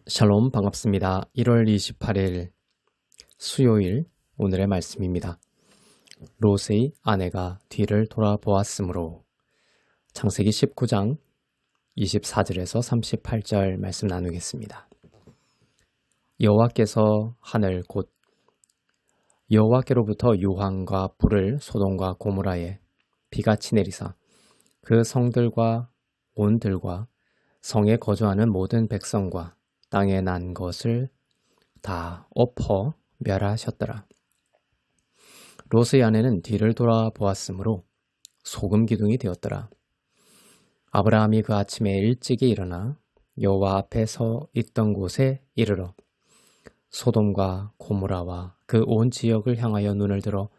샬롬 반갑습니다. 1월 28일 수요일 오늘의 말씀입니다. 롯의 아내가 뒤를 돌아보았으므로 창세기 19장 24절에서 38절 말씀 나누겠습니다. 여호와께서 하늘 곧 여호와께로부터 유황과 불을 소돔과 고모라에 비같이 내리사 그 성들과 온들과 성에 거주하는 모든 백성과 땅에 난 것을 다 엎어 멸하셨더라. 롯의 아내는 뒤를 돌아보았으므로 소금 기둥이 되었더라. 아브라함이 그 아침에 일찍이 일어나 여호와 앞에 서 있던 곳에 이르러 소돔과 고모라와 그 온 지역을 향하여 눈을 들어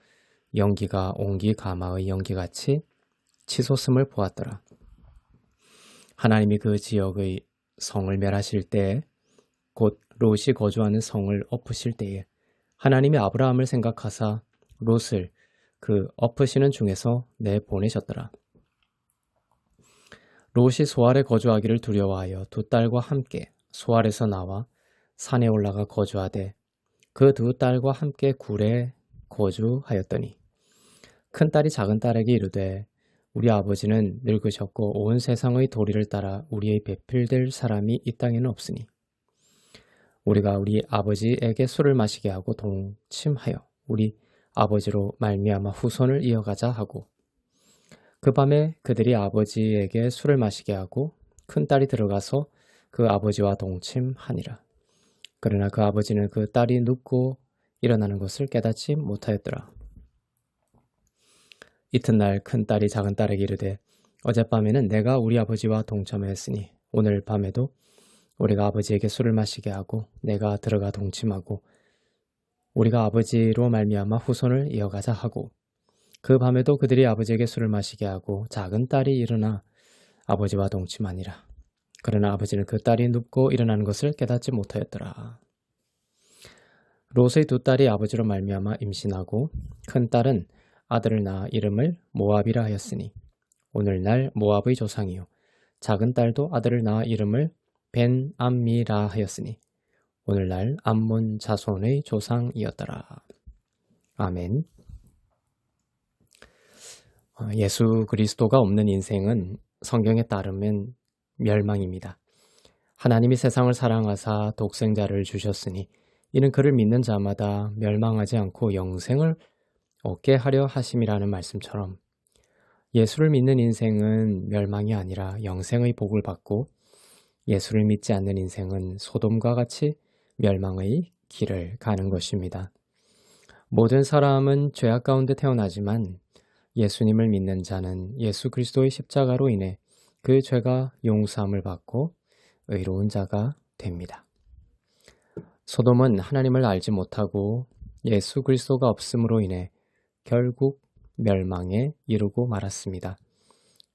연기가 옹기 가마의 연기같이 치솟음을 보았더라. 하나님이 그 지역의 성을 멸하실 때에 곧 롯이 거주하는 성을 엎으실 때에 하나님이 아브라함을 생각하사 롯을 그 엎으시는 중에서 내보내셨더라. 롯이 소알에 거주하기를 두려워하여 두 딸과 함께 소알에서 나와 산에 올라가 거주하되 그 두 딸과 함께 굴에 거주하였더니 큰 딸이 작은 딸에게 이르되 우리 아버지는 늙으셨고 온 세상의 도리를 따라 우리의 배필될 사람이 이 땅에는 없으니 우리가 우리 아버지에게 술을 마시게 하고 동침하여 우리 아버지로 말미암아 후손을 이어가자 하고 그 밤에 그들이 아버지에게 술을 마시게 하고 큰 딸이 들어가서 그 아버지와 동침하니라. 그러나 그 아버지는 그 딸이 눕고 일어나는 것을 깨닫지 못하였더라. 이튿날 큰 딸이 작은 딸에게 이르되 어젯밤에는 내가 우리 아버지와 동침하였으니 오늘 밤에도 우리가 아버지에게 술을 마시게 하고 내가 들어가 동침하고 우리가 아버지로 말미암아 후손을 이어가자 하고 그 밤에도 그들이 아버지에게 술을 마시게 하고 작은 딸이 일어나 아버지와 동침하니라. 그러나 아버지는 그 딸이 눕고 일어나는 것을 깨닫지 못하였더라. 롯의 두 딸이 아버지로 말미암아 임신하고 큰 딸은 아들을 낳아 이름을 모압이라 하였으니 오늘날 모압의 조상이요 작은 딸도 아들을 낳아 이름을 벤 암미라 하였으니 오늘날 암몬 자손의 조상이었더라. 아멘. 예수 그리스도가 없는 인생은 성경에 따르면 멸망입니다. 하나님이 세상을 사랑하사 독생자를 주셨으니 이는 그를 믿는 자마다 멸망하지 않고 영생을 얻게 하려 하심이라는 말씀처럼 예수를 믿는 인생은 멸망이 아니라 영생의 복을 받고 예수를 믿지 않는 인생은 소돔과 같이 멸망의 길을 가는 것입니다. 모든 사람은 죄악 가운데 태어나지만 예수님을 믿는 자는 예수 그리스도의 십자가로 인해 그 죄가 용서함을 받고 의로운 자가 됩니다. 소돔은 하나님을 알지 못하고 예수 그리스도가 없음으로 인해 결국 멸망에 이르고 말았습니다.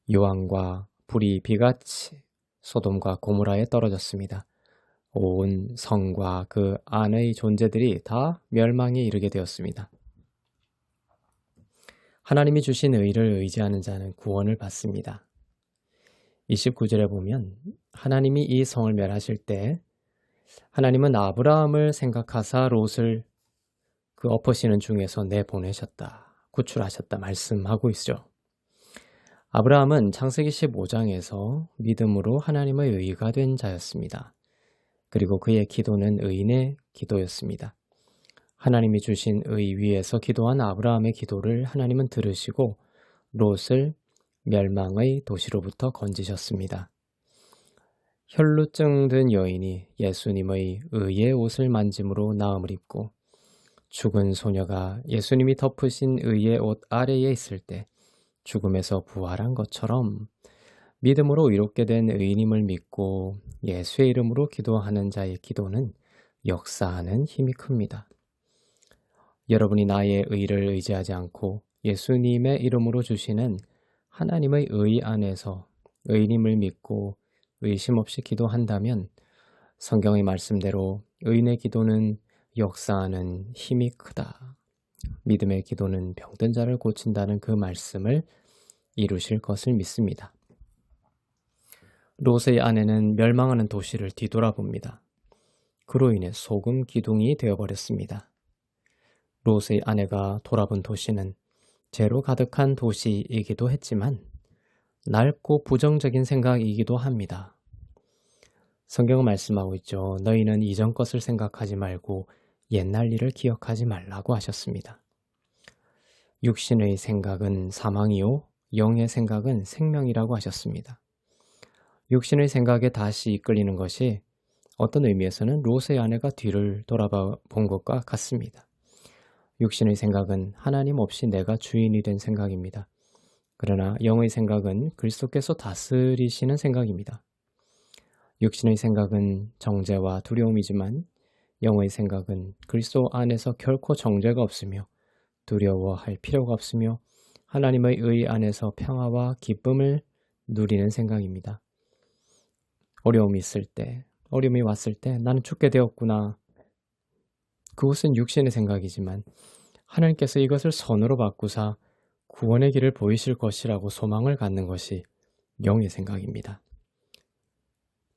유황과 불이 비같이 소돔과 고모라에 떨어졌습니다. 온 성과 그 안의 존재들이 다 멸망에 이르게 되었습니다. 하나님이 주신 의를 의지하는 자는 구원을 받습니다. 29절에 보면 하나님이 이 성을 멸하실 때 하나님은 아브라함을 생각하사 롯을 그 엎으시는 중에서 내보내셨다, 구출하셨다 말씀하고 있죠. 아브라함은 창세기 15장에서 믿음으로 하나님의 의가 된 자였습니다. 그리고 그의 기도는 의인의 기도였습니다. 하나님이 주신 의 위에서 기도한 아브라함의 기도를 하나님은 들으시고 롯을 멸망의 도시로부터 건지셨습니다. 혈루증 든 여인이 예수님의 의의 옷을 만짐으로 나음을 입고 죽은 소녀가 예수님이 덮으신 의의 옷 아래에 있을 때 죽음에서 부활한 것처럼 믿음으로 이롭게 된 의인임을 믿고 예수의 이름으로 기도하는 자의 기도는 역사하는 힘이 큽니다. 여러분이 나의 의를 의지하지 않고 예수님의 이름으로 주시는 하나님의 의 안에서 의인임을 믿고 의심 없이 기도한다면 성경의 말씀대로 의인의 기도는 역사하는 힘이 크다. 믿음의 기도는 병든 자를 고친다는 그 말씀을 이루실 것을 믿습니다. 롯의 아내는 멸망하는 도시를 뒤돌아봅니다. 그로 인해 소금 기둥이 되어버렸습니다. 롯의 아내가 돌아본 도시는 죄로 가득한 도시이기도 했지만 낡고 부정적인 생각이기도 합니다. 성경은 말씀하고 있죠. 너희는 이전 것을 생각하지 말고 옛날 일을 기억하지 말라고 하셨습니다. 육신의 생각은 사망이요 영의 생각은 생명이라고 하셨습니다. 육신의 생각에 다시 이끌리는 것이 어떤 의미에서는 롯의 아내가 뒤를 돌아본 것과 같습니다. 육신의 생각은 하나님 없이 내가 주인이 된 생각입니다. 그러나 영의 생각은 그리스도께서 다스리시는 생각입니다. 육신의 생각은 정죄와 두려움이지만 영의 생각은 그리스도 안에서 결코 정죄가 없으며 두려워할 필요가 없으며 하나님의 의 안에서 평화와 기쁨을 누리는 생각입니다. 어려움이 있을 때, 어려움이 왔을 때 나는 죽게 되었구나. 그것은 육신의 생각이지만 하나님께서 이것을 선으로 바꾸사 구원의 길을 보이실 것이라고 소망을 갖는 것이 영의 생각입니다.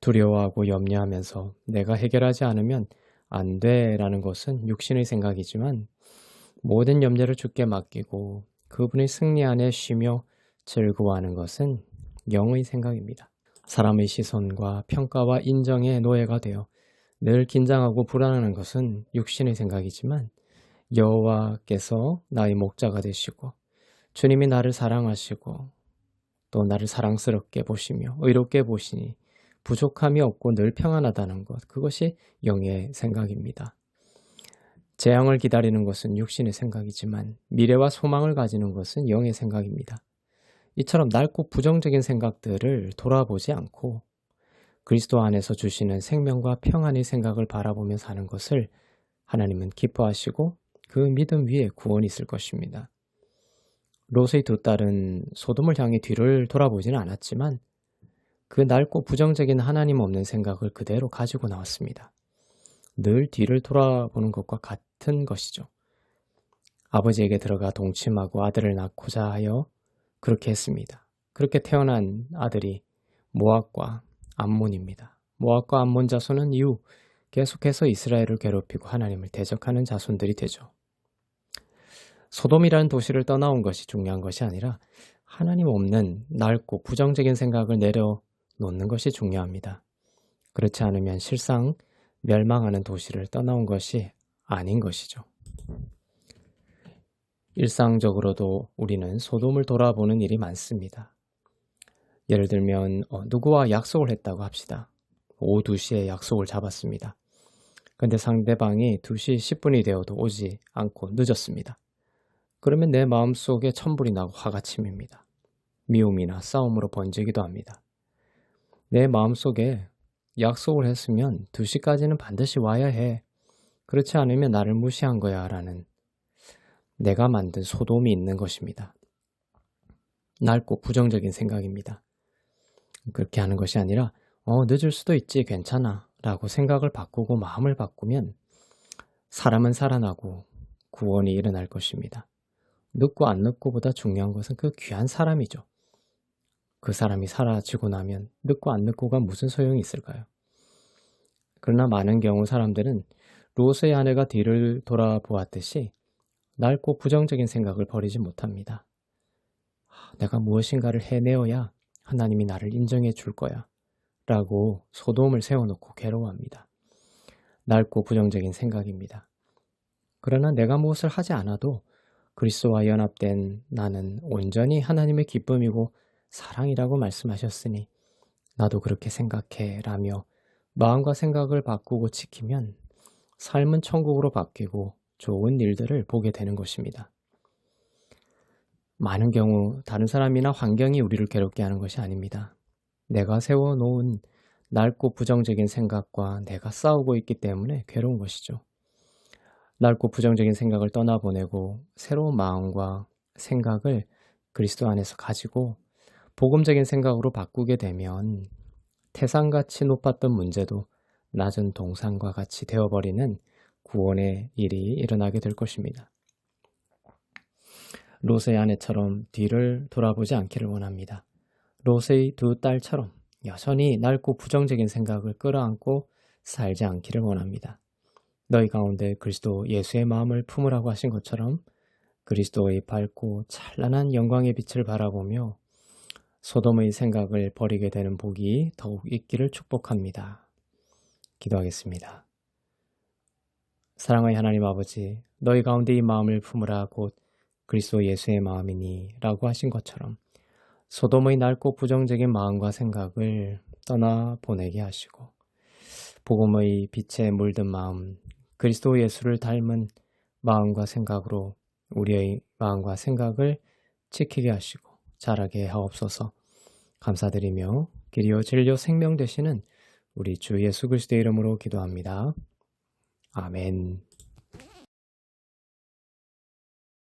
두려워하고 염려하면서 내가 해결하지 않으면 안 돼라는 것은 육신의 생각이지만 모든 염려를 주께 맡기고 그분의 승리 안에 쉬며 즐거워하는 것은 영의 생각입니다. 사람의 시선과 평가와 인정의 노예가 되어 늘 긴장하고 불안한 것은 육신의 생각이지만 여호와께서 나의 목자가 되시고 주님이 나를 사랑하시고 또 나를 사랑스럽게 보시며 의롭게 보시니 부족함이 없고 늘 평안하다는 것, 그것이 영의 생각입니다. 재앙을 기다리는 것은 육신의 생각이지만 미래와 소망을 가지는 것은 영의 생각입니다. 이처럼 낡고 부정적인 생각들을 돌아보지 않고 그리스도 안에서 주시는 생명과 평안의 생각을 바라보며 사는 것을 하나님은 기뻐하시고 그 믿음 위에 구원이 있을 것입니다. 롯의 두 딸은 소돔을 향해 뒤를 돌아보지는 않았지만 그 낡고 부정적인 하나님 없는 생각을 그대로 가지고 나왔습니다. 늘 뒤를 돌아보는 것과 같은 것이죠. 아버지에게 들어가 동침하고 아들을 낳고자 하여 그렇게 했습니다. 그렇게 태어난 아들이 모압과 암몬입니다. 모압과 암몬 자손은 이후 계속해서 이스라엘을 괴롭히고 하나님을 대적하는 자손들이 되죠. 소돔이라는 도시를 떠나온 것이 중요한 것이 아니라 하나님 없는 낡고 부정적인 생각을 내려놓는 것이 중요합니다. 그렇지 않으면 실상 멸망하는 도시를 떠나온 것이 아닌 것이죠. 일상적으로도 우리는 소돔을 돌아보는 일이 많습니다. 예를 들면 누구와 약속을 했다고 합시다. 오후 2시에 약속을 잡았습니다. 근데 상대방이 2시 10분이 되어도 오지 않고 늦었습니다. 그러면 내 마음속에 천불이 나고 화가 치밉니다. 미움이나 싸움으로 번지기도 합니다. 내 마음속에 약속을 했으면 2시까지는 반드시 와야 해. 그렇지 않으면 나를 무시한 거야 라는 내가 만든 소돔이 있는 것입니다. 낡고 부정적인 생각입니다. 그렇게 하는 것이 아니라 늦을 수도 있지 괜찮아 라고 생각을 바꾸고 마음을 바꾸면 사람은 살아나고 구원이 일어날 것입니다. 늦고 안 늦고보다 중요한 것은 그 귀한 사람이죠. 그 사람이 사라지고 나면 늦고 안 늦고가 무슨 소용이 있을까요? 그러나 많은 경우 사람들은 롯의 아내가 뒤를 돌아보았듯이 낡고 부정적인 생각을 버리지 못합니다. 내가 무엇인가를 해내어야 하나님이 나를 인정해 줄 거야 라고 소돔을 세워놓고 괴로워합니다. 낡고 부정적인 생각입니다. 그러나 내가 무엇을 하지 않아도 그리스도와 연합된 나는 온전히 하나님의 기쁨이고 사랑이라고 말씀하셨으니 나도 그렇게 생각해 라며 마음과 생각을 바꾸고 지키면 삶은 천국으로 바뀌고 좋은 일들을 보게 되는 것입니다. 많은 경우 다른 사람이나 환경이 우리를 괴롭게 하는 것이 아닙니다. 내가 세워놓은 낡고 부정적인 생각과 내가 싸우고 있기 때문에 괴로운 것이죠. 낡고 부정적인 생각을 떠나보내고 새로운 마음과 생각을 그리스도 안에서 가지고 복음적인 생각으로 바꾸게 되면 태산같이 높았던 문제도 낮은 동산과 같이 되어버리는 구원의 일이 일어나게 될 것입니다. 롯의 아내처럼 뒤를 돌아보지 않기를 원합니다. 롯의 두 딸처럼 여전히 낡고 부정적인 생각을 끌어안고 살지 않기를 원합니다. 너희 가운데 그리스도 예수의 마음을 품으라고 하신 것처럼 그리스도의 밝고 찬란한 영광의 빛을 바라보며 소돔의 생각을 버리게 되는 복이 더욱 있기를 축복합니다. 기도하겠습니다. 사랑의 하나님 아버지, 너희 가운데 이 마음을 품으라 곧 그리스도 예수의 마음이니 라고 하신 것처럼 소돔의 넓고 부정적인 마음과 생각을 떠나 보내게 하시고 복음의 빛에 물든 마음, 그리스도 예수를 닮은 마음과 생각으로 우리의 마음과 생각을 지키게 하시고 자라게 하옵소서. 감사드리며 길이요 진리요 생명 되시는 우리 주 예수 그리스도의 이름으로 기도합니다. 아멘.